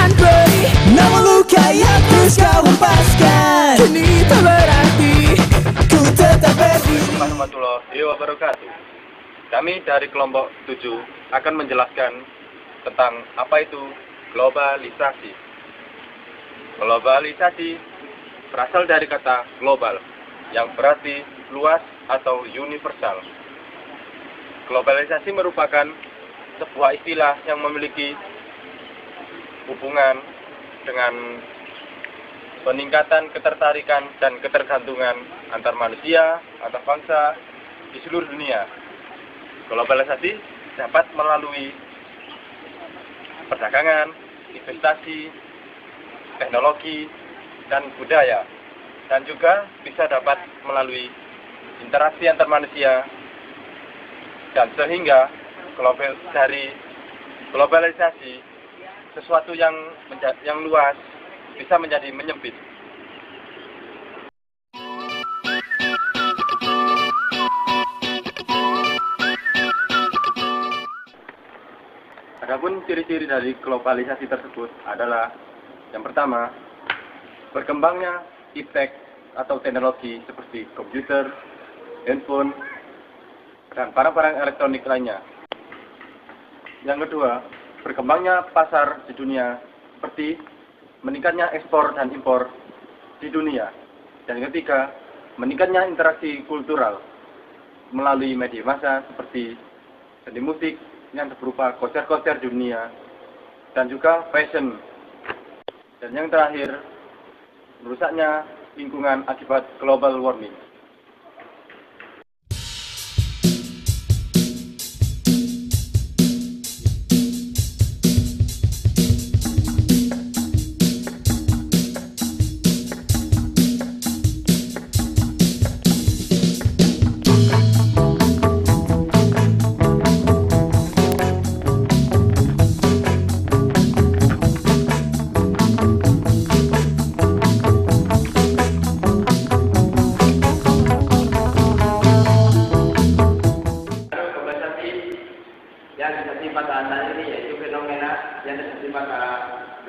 dan perih, namun luka yang terus kau hempaskan kini tak berarti. Ku tetap berdiri. Assalamualaikum warahmatullahi wabarakatuh. Kami dari kelompok 7 akan menjelaskan tentang apa itu globalisasi. Globalisasi berasal dari kata global yang berarti luas atau universal. Globalisasi merupakan sebuah istilah yang memiliki hubungan dengan peningkatan ketertarikan dan ketergantungan antar manusia, antar bangsa di seluruh dunia. Globalisasi dapat melalui perdagangan, investasi, teknologi, dan budaya, dan juga bisa dapat melalui interaksi antar manusia, dan sehingga dari globalisasi sesuatu yang luas bisa menjadi menyempit. Adapun ciri-ciri dari globalisasi tersebut adalah yang pertama, berkembangnya iptek atau teknologi seperti komputer, handphone, dan barang-barang elektronik lainnya. Yang kedua, berkembangnya pasar di dunia seperti meningkatnya ekspor dan impor di dunia. Dan yang ketiga, meningkatnya interaksi kultural melalui media massa seperti seni musik yang berupa konser-konser dunia dan juga fashion. Dan yang terakhir, merusaknya lingkungan akibat global warming. Yang terjadi pada anak ini yaitu fenomena yang terjadi pada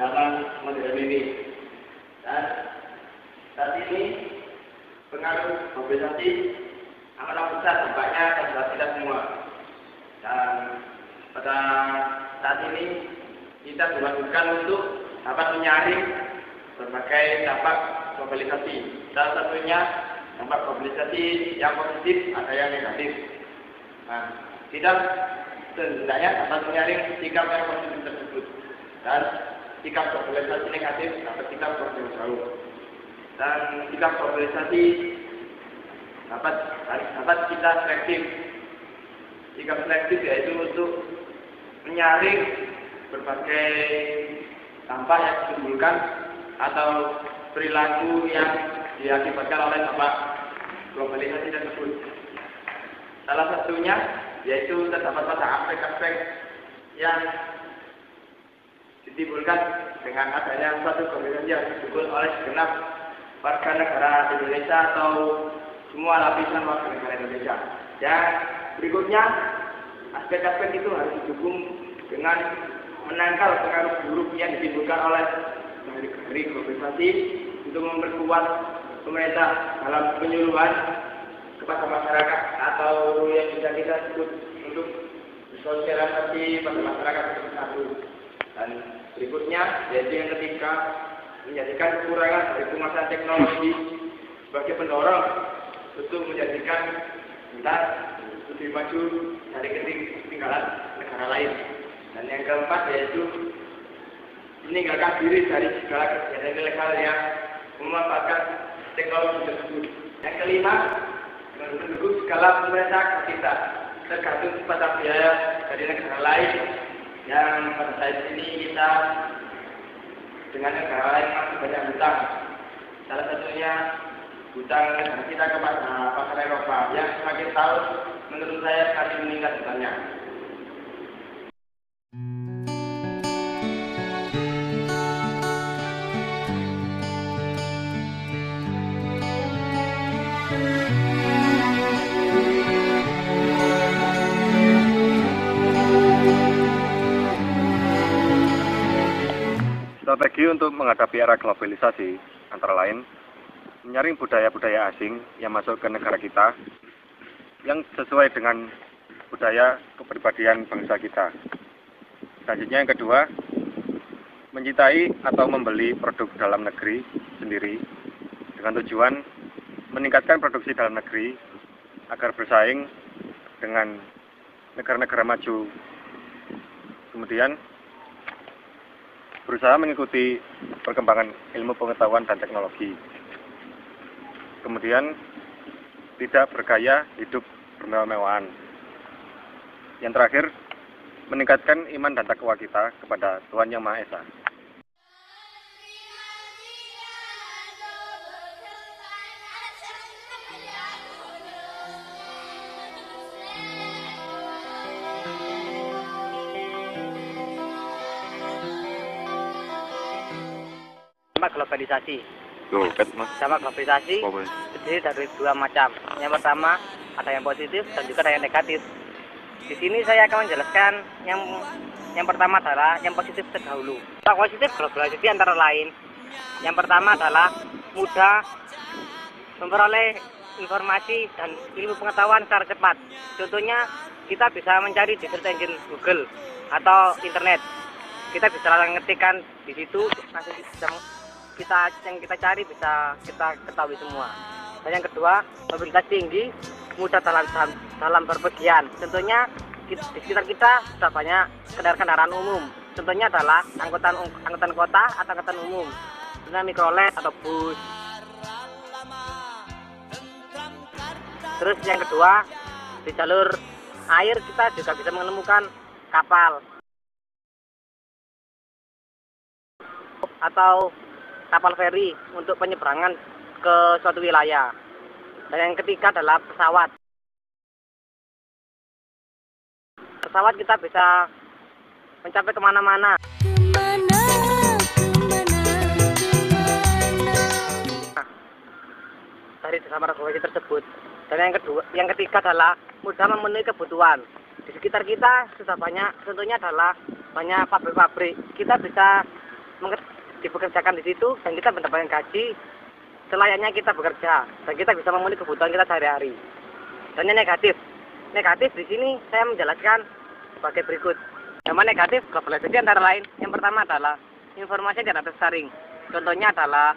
zaman modern ini. Dan saat ini pengaruh globalisasi amatlah besar dampaknya kepada kita semua. Dan pada saat ini kita diwajibkan untuk dapat menyaring berbagai dampak globalisasi. Salah satunya dampak globalisasi yang positif, ada yang negatif. Nah, kita setidaknya dapat menyaring sikap yang positif tersebut, dan sikap globalisasi negatif dapat kita buang jauh. Dan sikap globalisasi dapat kita selektif. Sikap selektif yaitu untuk menyaring berbagai dampak yang ditimbulkan atau perilaku yang diakibatkan oleh dampak globalisasi tersebut. Salah satunya yaitu terdapat pada aspek-aspek yang ditimbulkan dengan adanya suatu globalisasi yang didukung oleh segenap warga negara Indonesia atau semua lapisan warga negara Indonesia. Dan berikutnya, aspek-aspek itu harus didukung dengan menangkal pengaruh buruk yang ditimbulkan oleh dari globalisasi untuk memperkuat pemerintah dalam penyuluhan kepada masyarakat atau yang bisa kita sebut untuk bersosialisasi pada masyarakat satu. Dan berikutnya yaitu yang ketiga, menjadikan kekurangan dari penguasaan teknologi sebagai pendorong untuk menjadikan kita lebih maju dari ketinggalan negara lain. Dan yang keempat yaitu meninggalkan diri dari segala kegiatan ilegal yang memanfaatkan teknologi tersebut. Yang kelima, mendukung segala pemerintah kita tergantung pada biaya dari negara lain yang pada saat ini kita dengan negara lain masih banyak hutang. Salah satunya hutang negara kita kepada pasar Eropa yang semakin tahun menurut saya semakin meningkat hutangnya. Strategi untuk menghadapi era globalisasi antara lain menyaring budaya-budaya asing yang masuk ke negara kita yang sesuai dengan budaya kepribadian bangsa kita. Selanjutnya yang kedua, mencintai atau membeli produk dalam negeri sendiri dengan tujuan meningkatkan produksi dalam negeri agar bersaing dengan negara-negara maju. Kemudian berusaha mengikuti perkembangan ilmu pengetahuan dan teknologi. Kemudian tidak bergaya hidup bermewah-mewahan. Yang terakhir, meningkatkan iman dan takwa kita kepada Tuhan Yang Maha Esa. Sama globalisasi. Sama globalisasi terdiri dari dua macam. Yang pertama ada yang positif dan juga ada yang negatif. Di sini saya akan menjelaskan yang pertama adalah yang positif terdahulu. Yang positif globalisasi antara lain. Yang pertama adalah mudah memperoleh informasi dan ilmu pengetahuan secara cepat. Contohnya kita bisa mencari di search engine Google atau internet. Kita bisa mengetikkan di situ, langsung yang kita cari bisa kita ketahui semua. Dan yang kedua, mobilitas tinggi, mudah dalam berpergian. Contohnya di sekitar kita sudah banyak kendaraan umum. Contohnya adalah angkutan kota atau angkutan umum, contohnya mikrolet atau bus. Terus yang kedua, di jalur air kita juga bisa menemukan kapal atau kapal feri untuk penyeberangan ke suatu wilayah. Dan yang ketiga adalah pesawat. Pesawat kita bisa mencapai kemana-mana. Dari samara globalisasi tersebut. Dan yang ketiga adalah mudah memenuhi kebutuhan. Di sekitar kita sudah banyak, contohnya adalah banyak pabrik-pabrik. Kita bisa dipekerjakan di situ dan kita mendapatkan gaji selayaknya kita bekerja dan kita bisa memenuhi kebutuhan kita sehari-hari. Dan yang negatif di sini saya menjelaskan sebagai berikut. Yang negatif globalisasi antara lain, yang pertama adalah informasi tidak tersaring. Contohnya adalah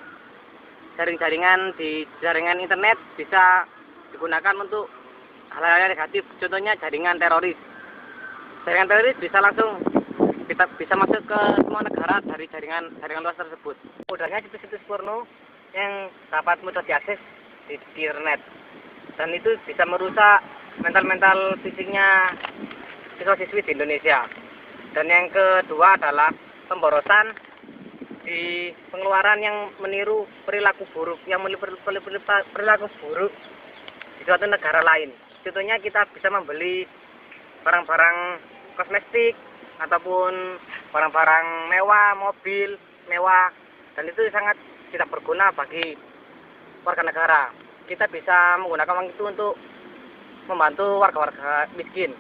jaringan internet bisa digunakan untuk hal-hal yang negatif. Contohnya jaringan teroris. Jaringan teroris bisa langsung kita bisa masuk ke semua negara dari jaringan luas tersebut. Mudahnya situs-situs porno yang dapat mudah diakses di internet, dan itu bisa merusak mental fisiknya siswa-siswi di Indonesia. Dan yang kedua adalah pemborosan di pengeluaran yang meniru perilaku buruk di suatu negara lain. Contohnya kita bisa membeli barang-barang kosmetik ataupun barang-barang mewah, mobil mewah, dan itu sangat tidak berguna bagi warga negara. Kita bisa menggunakan uang itu untuk membantu warga-warga miskin.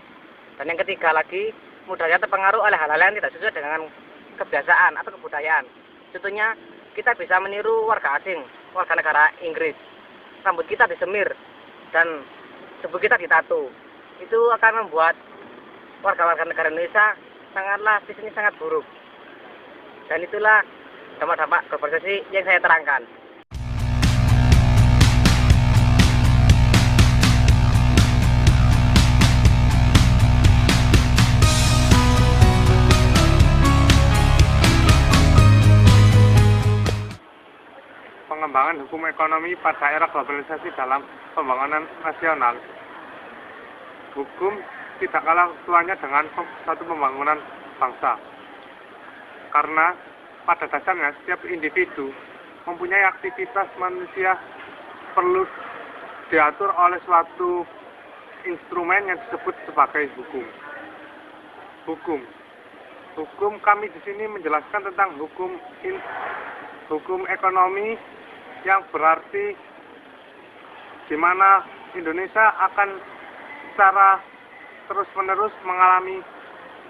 Dan yang ketiga lagi, mudahnya terpengaruh oleh hal-hal yang tidak sesuai dengan kebiasaan atau kebudayaan. Contohnya kita bisa meniru warga asing, warga negara Inggris. Rambut kita disemir dan tubuh kita ditato. Itu akan membuat warga-warga negara Indonesia visinya sangat buruk. Dan itulah dampak-dampak globalisasi yang saya terangkan. Pengembangan hukum ekonomi pada era globalisasi dalam pembangunan nasional. Hukum tidak kalah tuanya dengan suatu pembangunan bangsa. Karena pada dasarnya setiap individu mempunyai aktivitas manusia perlu diatur oleh suatu instrumen yang disebut sebagai hukum. Hukum kami di sini menjelaskan tentang hukum ekonomi, yang berarti di mana Indonesia akan secara terus-menerus mengalami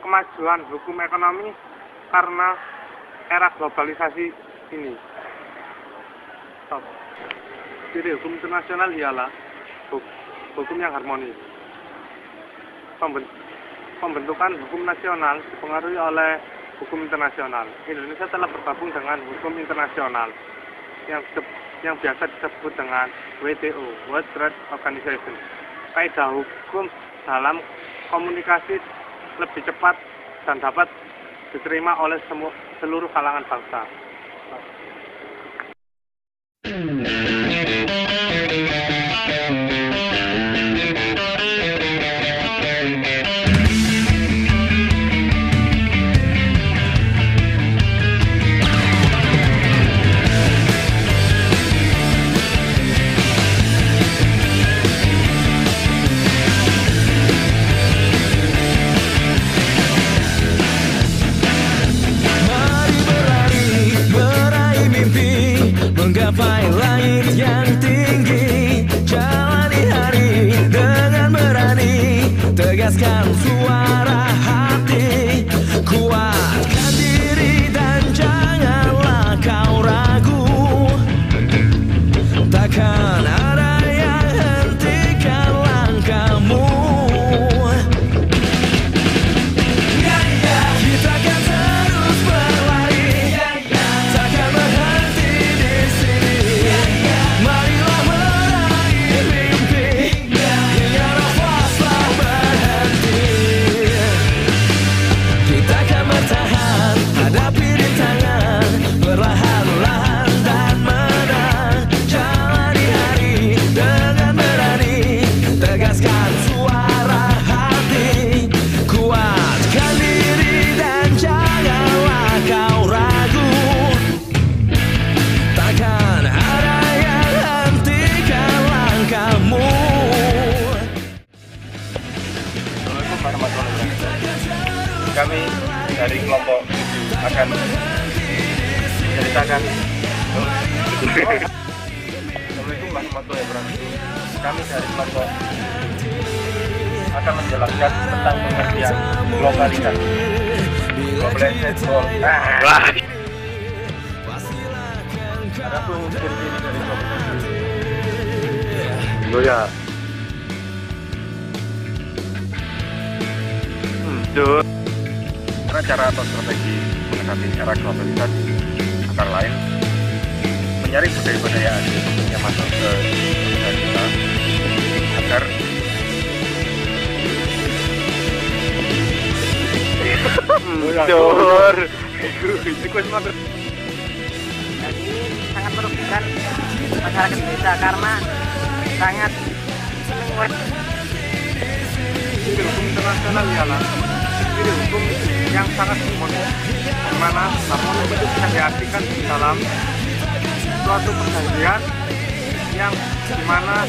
kemajuan hukum ekonomi karena era globalisasi ini. Ciri hukum internasional ialah hukum yang harmonis. Pembentukan hukum nasional dipengaruhi oleh hukum internasional. Indonesia telah bergabung dengan hukum internasional yang biasa disebut dengan WTO, World Trade Organization. Kaidah hukum dalam komunikasi lebih cepat dan dapat diterima oleh seluruh kalangan bangsa. Menggapai langit yang tinggi, jalani hari dengan berani, tegaskan suara hati, kuatkan diri dan janganlah kau ragu. Takkan ada yang hentikan langkahmu. Kita akan terus berlari, takkan berhenti di sini. Marilah meraih mimpi hingga nafas tak berhenti. Kita akan bertahan, hadapi rintangan, perlahan-lahan dan menang. Jalani hari dengan berani, tegaskan suara hati, kuatkan diri dan janganlah kau ragu. Takkan ada yang hentikan langkahmu. Assalamualaikum warahmatullahi wabarakatuh. Kami dari kelompok 7 akan menceritakan. Assalamualaikum warahmatullahi wabarakatuh. Kami dari kelompok akan menjelaskan tentang pengertian globalisasi. Ada pun ciri dari globalisasi. Ya. Karena cara atau strategi menghadapi era globalisasi antara lain mencari budaya-budaya asing yang masuk ke budaya kita agar Dan ini sangat merugikan masyarakat Indonesia karena sangat Ciri hukum internasional ialah ciri hukum yang sangat harmonis, di mana harmonis itu bisa diartikan di dalam suatu perjanjian yang dimana